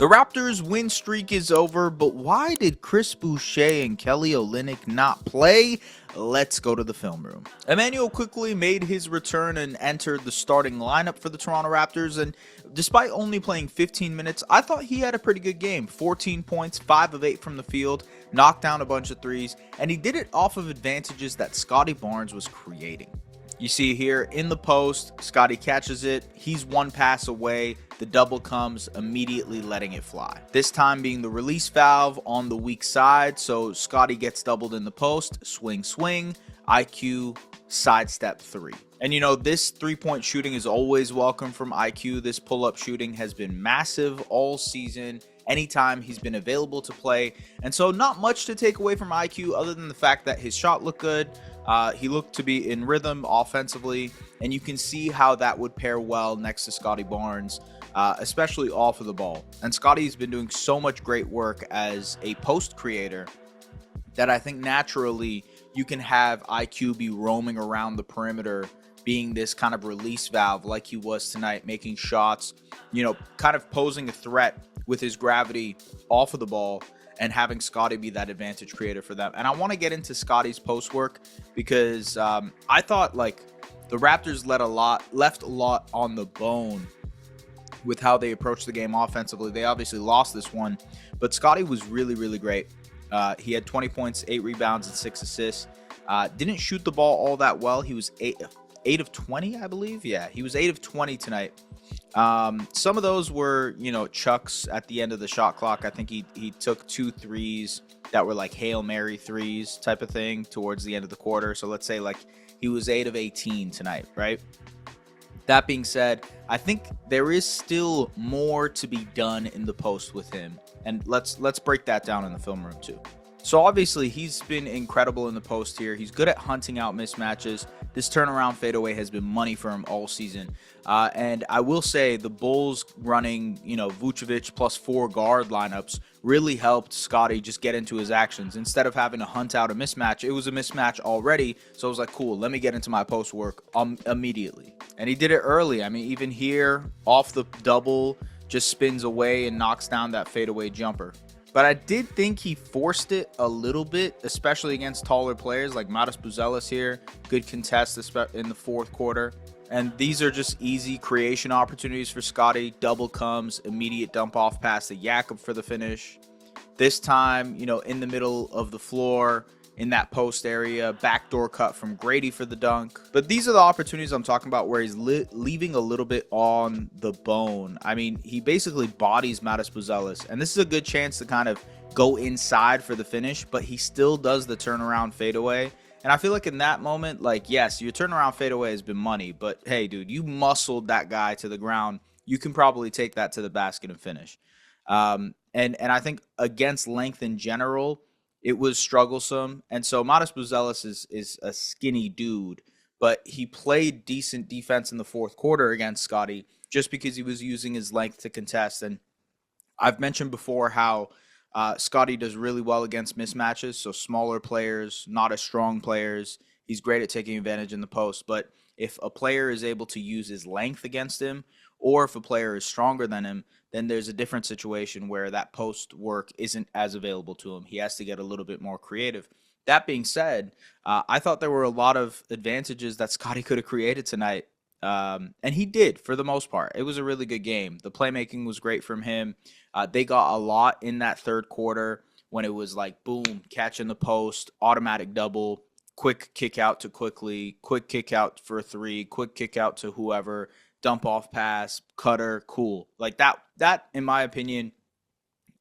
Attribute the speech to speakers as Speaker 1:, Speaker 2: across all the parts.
Speaker 1: The Raptors' win streak is over, but why did Chris Boucher and Kelly Olynyk not play? Let's go to the film room. Immanuel Quickley made his return and entered the starting lineup for the Toronto Raptors, and despite only playing 15 minutes, I thought he had a pretty good game. 14 points, 5 of 8 from the field, knocked down a bunch of threes, and he did it off of advantages that Scottie Barnes was creating. You see here in the post, Scottie catches it. He's one pass away. The double comes, immediately letting it fly. This time being the release valve on the weak side. So Scottie gets doubled in the post. Swing, swing. IQ, sidestep three. And this three-point shooting is always welcome from IQ. This pull-up shooting has been massive all season. Anytime he's been available to play. And so not much to take away from IQ other than the fact that his shot looked good. He looked to be in rhythm offensively, and you can see how that would pair well next to Scottie Barnes, especially off of the ball. And Scottie's been doing so much great work as a post creator that I think naturally you can have IQ be roaming around the perimeter, being this kind of release valve like he was tonight, making shots, kind of posing a threat with his gravity off of the ball, and having Scottie be that advantage creator for them. And I want to get into Scottie's post work because I thought the Raptors left a lot on the bone with how they approached the game offensively. They obviously lost this one, but Scottie was really, really great. He had 20 points, 8 rebounds, and 6 assists. Didn't shoot the ball all that well. He was 8 of 20, I believe. Yeah, he was 8 of 20 tonight. Some of those were, chucks at the end of the shot clock. I think he took 2 threes that were like Hail Mary threes type of thing towards the end of the quarter. So let's say he was 8 of 18 tonight, right? That being said, I think there is still more to be done in the post with him. And let's break that down in the film room too. So obviously he's been incredible in the post here. He's good at hunting out mismatches. This turnaround fadeaway has been money for him all season. And I will say the Bulls running, Vucevic plus 4 guard lineups really helped Scottie just get into his actions. Instead of having to hunt out a mismatch, it was a mismatch already. So I was like, cool, let me get into my post work immediately. And he did it early. I mean, even here, off the double, just spins away and knocks down that fadeaway jumper. But I did think he forced it a little bit, especially against taller players like Matas Buzelis here. Good contest in the fourth quarter. And these are just easy creation opportunities for Scottie. Double comes, immediate dump off pass to Jakob for the finish. This time, in the middle of the floor, in that post area, backdoor cut from Grady for the dunk. But these are the opportunities I'm talking about where he's leaving a little bit on the bone. I mean, he basically bodies Matas Buzelis, and this is a good chance to kind of go inside for the finish, but he still does the turnaround fadeaway. And I feel like in that moment, yes, your turnaround fadeaway has been money, but hey, dude, you muscled that guy to the ground. You can probably take that to the basket and finish. And I think against length in general, it was strugglesome. And so Matas Buzelis is a skinny dude, but he played decent defense in the fourth quarter against Scottie just because he was using his length to contest. And I've mentioned before how Scottie does really well against mismatches. So smaller players, not as strong players. He's great at taking advantage in the post. But if a player is able to use his length against him, or if a player is stronger than him, then there's a different situation where that post work isn't as available to him. He has to get a little bit more creative. That being said, I thought there were a lot of advantages that Scottie could have created tonight. And he did for the most part. It was a really good game. The playmaking was great from him. They got a lot in that third quarter when it was like, boom, catch in the post, automatic double, quick kick out to Quickley, quick kick out for a 3, quick kick out to whoever, dump off pass, cutter, cool. Like that, in my opinion,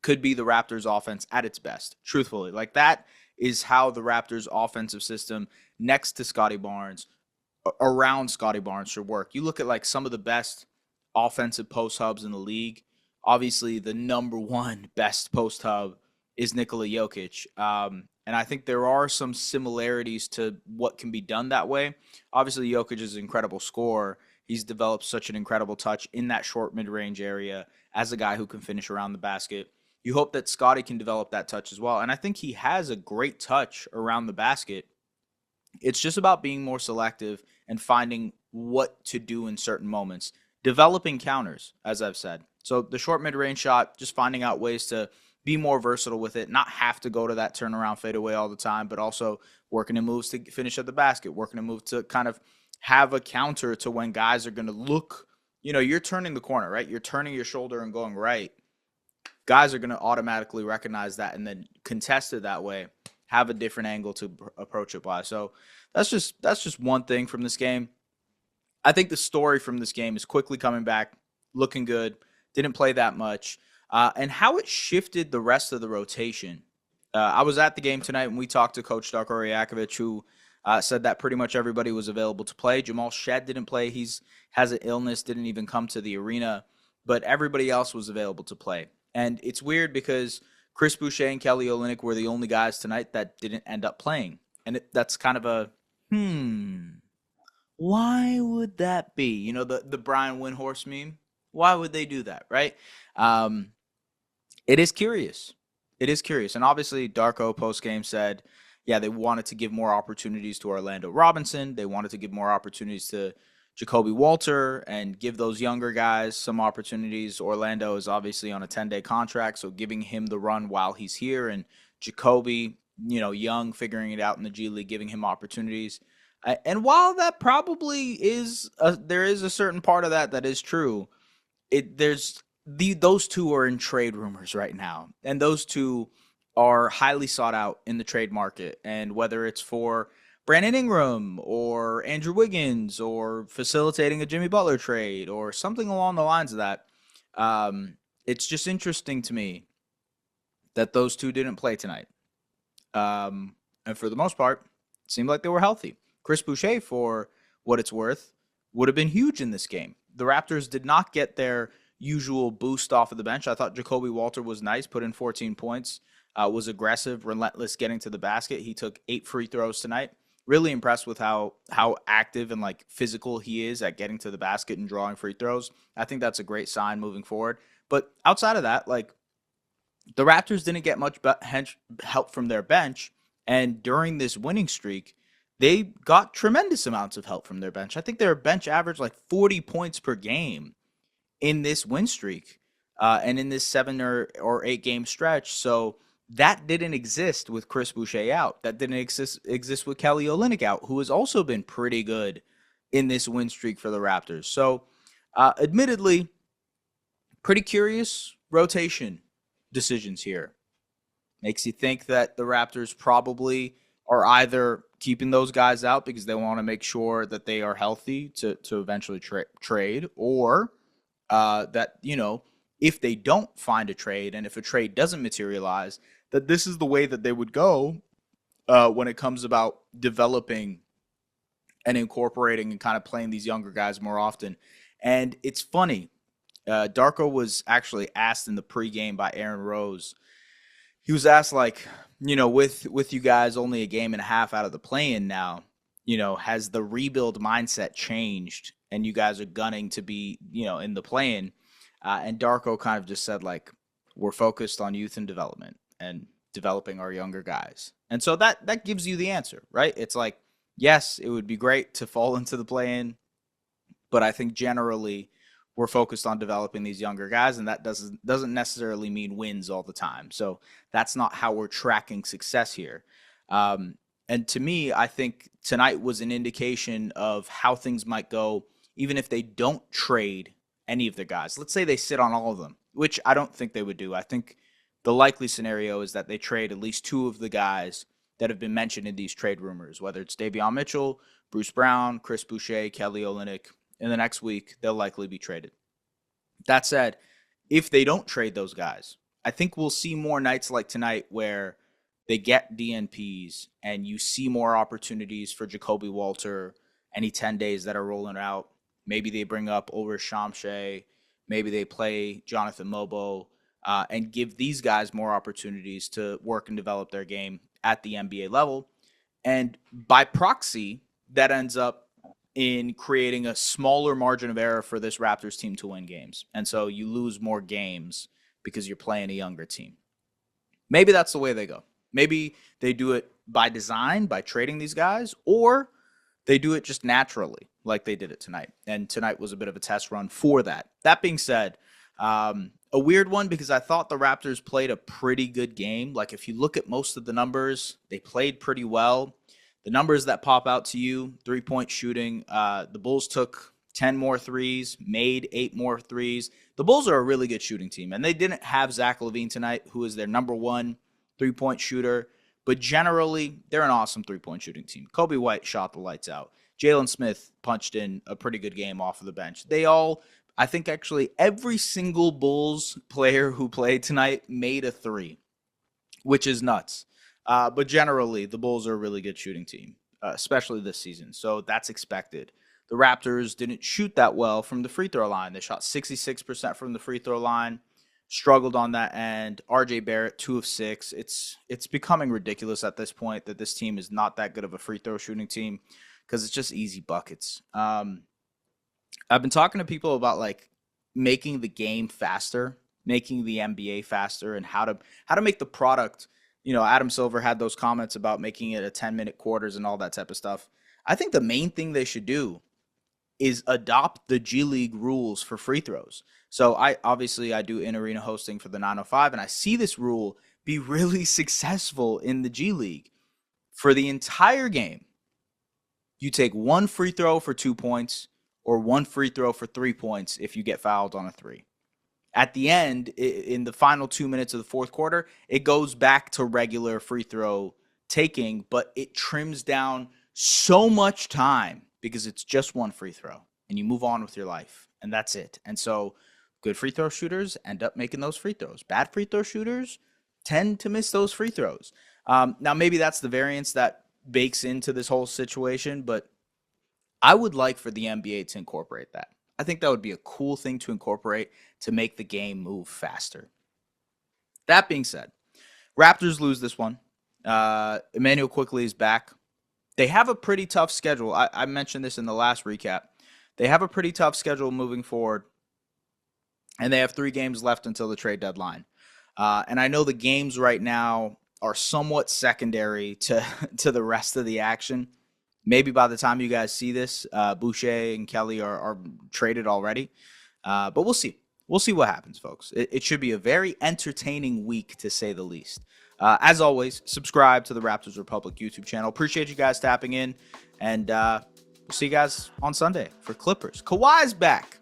Speaker 1: could be the Raptors offense at its best, truthfully. Like that is how the Raptors offensive system next to Scottie Barnes, around Scottie Barnes should work. You look at some of the best offensive post hubs in the league. Obviously, the number one best post hub is Nikola Jokic. And I think there are some similarities to what can be done that way. Obviously, Jokic is an incredible scorer. He's developed such an incredible touch in that short mid-range area as a guy who can finish around the basket. You hope that Scottie can develop that touch as well. And I think he has a great touch around the basket. It's just about being more selective and finding what to do in certain moments. Developing counters, as I've said. So the short mid-range shot, just finding out ways to be more versatile with it, not have to go to that turnaround fadeaway all the time, but also working in moves to finish at the basket, working in moves to kind of have a counter to when guys are going to look, you're turning the corner, right? You're turning your shoulder and going right. Guys are going to automatically recognize that and then contest it that way, have a different angle to approach it by. So that's just one thing from this game. I think the story from this game is Quickley coming back, looking good, didn't play that much, and how it shifted the rest of the rotation. I was at the game tonight and we talked to Coach Darko Rajakovic, who said that pretty much everybody was available to play. Jamal Shed didn't play. Has an illness, didn't even come to the arena, but everybody else was available to play. And it's weird because Chris Boucher and Kelly Olynyk were the only guys tonight that didn't end up playing. And that's kind of a, why would that be? The Brian Windhorst meme? Why would they do that, right? It is curious. It is curious. And obviously, Darko post-game said, yeah, they wanted to give more opportunities to Orlando Robinson. They wanted to give more opportunities to Jacoby Walter and give those younger guys some opportunities. Orlando is obviously on a 10-day contract, so giving him the run while he's here. And Jacoby, young, figuring it out in the G League, giving him opportunities. And while that probably is, there is a certain part of that is true, those two are in trade rumors right now. And those two are highly sought out in the trade market. And whether it's for Brandon Ingram or Andrew Wiggins or facilitating a Jimmy Butler trade or something along the lines of that, it's just interesting to me that those two didn't play tonight. And for the most part, it seemed like they were healthy. Chris Boucher, for what it's worth, would have been huge in this game. The Raptors did not get their usual boost off of the bench. I thought Jacoby Walter was nice, put in 14 points, was aggressive, relentless getting to the basket. He took 8 free throws tonight. Really impressed with how active and physical he is at getting to the basket and drawing free throws. I think that's a great sign moving forward. But outside of that, the Raptors didn't get much help from their bench. And during this winning streak, they got tremendous amounts of help from their bench. I think their bench averaged 40 points per game in this win streak and in this 7 or 8 game stretch. So that didn't exist with Chris Boucher out. That didn't exist with Kelly Olynyk out, who has also been pretty good in this win streak for the Raptors. So admittedly, pretty curious rotation decisions here. Makes you think that the Raptors probably are either keeping those guys out because they want to make sure that they are healthy to eventually trade, or that, if they don't find a trade and if a trade doesn't materialize, that this is the way that they would go when it comes about developing and incorporating and kind of playing these younger guys more often. And it's funny. Darko was actually asked in the pregame by Aaron Rose. He was asked, with you guys only a game and a half out of the play-in now, has the rebuild mindset changed and you guys are gunning to be, in the play-in? And Darko kind of just said, we're focused on youth and development and developing our younger guys. And so that gives you the answer, right? It's yes, it would be great to fall into the play-in, but I think generally we're focused on developing these younger guys, and that doesn't necessarily mean wins all the time. So that's not how we're tracking success here. And to me, I think tonight was an indication of how things might go, even if they don't trade any of the guys. Let's say they sit on all of them, which I don't think they would do. I think the likely scenario is that they trade at least 2 of the guys that have been mentioned in these trade rumors, whether it's Davion Mitchell, Bruce Brown, Chris Boucher, Kelly Olynyk. In the next week, they'll likely be traded. That said, if they don't trade those guys, I think we'll see more nights like tonight where they get DNPs and you see more opportunities for Jacoby Walter any 10 days that are rolling out. Maybe they bring up Ulrich Shamshay. Maybe they play Jonathan Mobo and give these guys more opportunities to work and develop their game at the NBA level. And by proxy, that ends up in creating a smaller margin of error for this Raptors team to win games. And so you lose more games because you're playing a younger team. Maybe that's the way they go. Maybe they do it by design, by trading these guys, or they do it just naturally like they did it tonight. And tonight was a bit of a test run for that. That being said, A weird one because I thought the Raptors played a pretty good game. Like if you look at most of the numbers, they played pretty well. The numbers that pop out to you, 3-point shooting, the Bulls took 10 more threes, made 8 more threes. The Bulls are a really good shooting team, and they didn't have Zach LaVine tonight, who is their number one 3-point shooter. But generally, they're an awesome 3-point shooting team. Kobe White shot the lights out. Jalen Smith punched in a pretty good game off of the bench. I think actually every single Bulls player who played tonight made a three, which is nuts. But generally, the Bulls are a really good shooting team, especially this season. So that's expected. The Raptors didn't shoot that well from the free throw line. They shot 66% from the free throw line, struggled on that end. RJ Barrett, 2 of 6. It's becoming ridiculous at this point that this team is not that good of a free throw shooting team because it's just easy buckets. I've been talking to people about like making the game faster, making the NBA faster, and how to make the product. Adam Silver had those comments about making it a 10-minute quarters and all that type of stuff. I think the main thing they should do is adopt the G League rules for free throws. So I do in-arena hosting for the 905, and I see this rule be really successful in the G League. For the entire game, you take one free throw for 2 points or one free throw for 3 points if you get fouled on a three. At the end, in the final 2 minutes of the fourth quarter, it goes back to regular free throw taking, but it trims down so much time because it's just one free throw and you move on with your life and that's it. And so good free throw shooters end up making those free throws. Bad free throw shooters tend to miss those free throws. Now, maybe that's the variance that bakes into this whole situation, but I would like for the NBA to incorporate that. I think that would be a cool thing to incorporate to make the game move faster. That being said, Raptors lose this one. Immanuel Quickley is back. They have a pretty tough schedule. I mentioned this in the last recap. They have a pretty tough schedule moving forward, and they have 3 games left until the trade deadline. And I know the games right now are somewhat secondary to the rest of the action. Maybe by the time you guys see this, Boucher and Kelly are traded already. But we'll see. We'll see what happens, folks. It should be a very entertaining week, to say the least. As always, subscribe to the Raptors Republic YouTube channel. Appreciate you guys tapping in. And we'll see you guys on Sunday for Clippers. Kawhi's back.